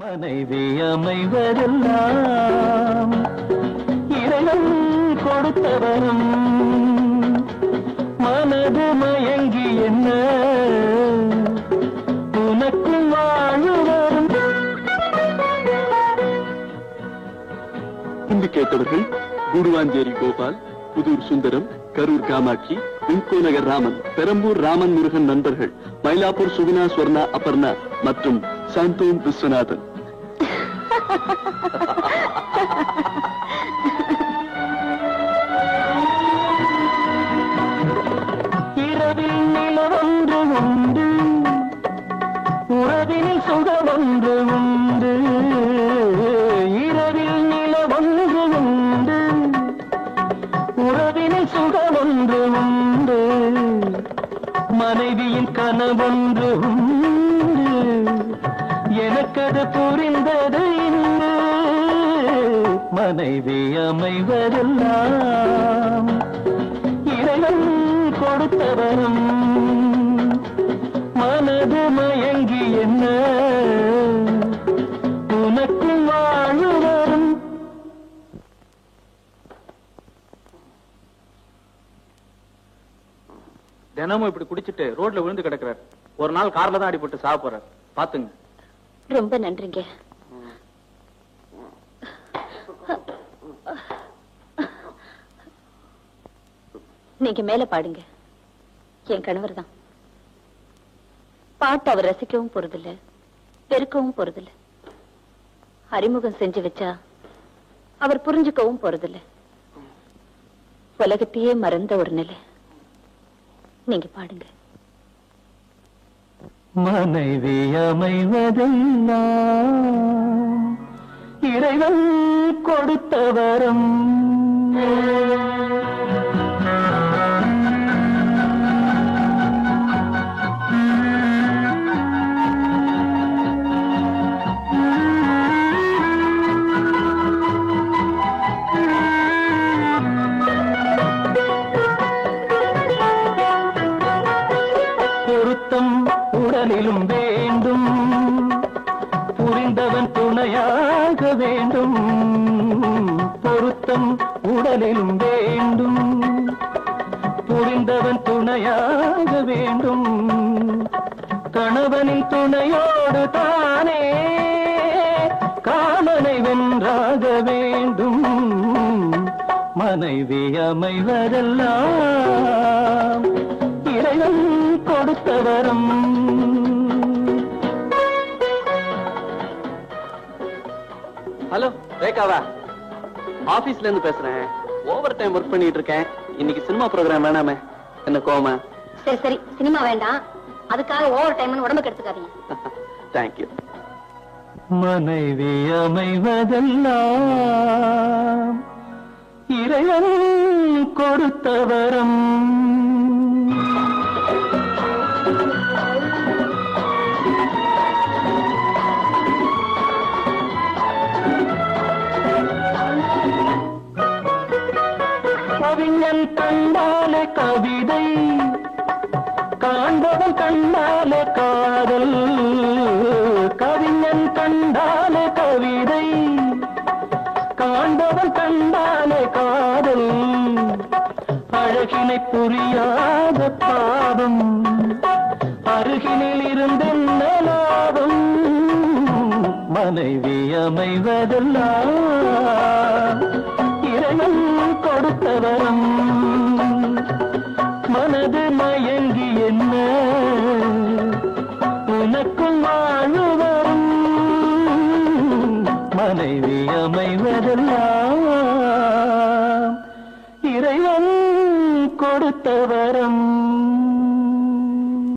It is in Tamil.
மனைவி அமைவதெல்லாம் இறைவன் கொடுத்தவரும் மனது மயங்கி என்ன உனக்கும் வாழ்வரும். இன்று கேட்டவர்கள் கூடுவாஞ்சேரி கோபால், புதூர் சுந்தரம், கரூர் காமாட்சி, விம்கோ நகர் ராமன், பெரம்பூர் ராமன் முருகன் நண்பர்கள், மயிலாப்பூர் சுகுணா ஸ்வர்ணா அபர்ணா மற்றும் சாந்தோம் விஸ்வநாதன். இரவில் நிலவொன்று உண்டு, உறவினில் சுகமொன்று உண்டு. இரவில் நிலவொன்று உண்டு, உறவினில் சுகமொன்று உண்டு. மனைவியின் கனவொன்று உண்டு, எனக்கது புரிந்தது இன்று. மனைவி அமைவதெல்லாம் இறைவன் கொடுத்தவரும் மனது மயங்கி என்ன உனக்கும் வாழ்வரும். தினமும் இப்படி குடிச்சிட்டு ரோட்ல விழுந்து கிடக்குறாரு. ஒரு நாள் கார்ல தான் அடிபட்டு சாக போறாரு. பாத்துங்க. ரொம்ப நன்றிங்க. நீங்க மேல பாடுங்க. என் கணவர் தான். பாட்டு அவர் ரசிக்கவும் போறதில்ல, பெருக்கவும் போறதில்ல. அறிமுகம் செஞ்சு வச்சா அவர் புரிஞ்சுக்கவும் போறதில்ல. உலகத்தையே மறந்த ஒரு நிலை. நீங்க பாடுங்க. மனைவி அமைவதெல்லாம் இறைவன் கொடுத்தவரும் பொருத்தம் உடலிலும் வேண்டும், புரிந்தவன் துணையாக வேண்டும். பொருத்தம் உடலிலும் வேண்டும், புரிந்தவன் துணையாக வேண்டும். கணவனின் துணையோடு தானே காமனை வென்றாக வேண்டும். மனைவி அமைவதெல்லாம் இறைவன் கொடுத்தவரும். ஹலோ ரேகாவா, ஆபீஸ்ல இருந்து பேசுறேன். ஓவர் டைம் ஒர்க் பண்ணிட்டு இருக்கேன். இன்னைக்கு சினிமா ப்ரோக்ராம் வேணாமே, என்ன கோமா? சரி சரி, சினிமா வேண்டாம். அதுக்காக ஓவர் டைம் உடம்பு கெடுத்துக்காதீங்க. தேங்க்யூ. மனைவி அமைவதெல்லாம் இறைவன் கொடுத்தவரும். கவிஞன் கண்டாலே கவிதை, காண்பவன் கண்டாலே காதல். கவிஞன் கண்டாலே கவிதை, காண்பவன் கண்டாலே காதல். அழகினை புரியாத பாவம், அருகினில் இருந்தென்ன லாபம். மனைவி அமைவதெல்லாம் இறைவன் கொடுத்தவரும் மனது மயங்கி என்ன உனக்கும் வாழ்வரும். மனைவி அமைவதெல்லாம்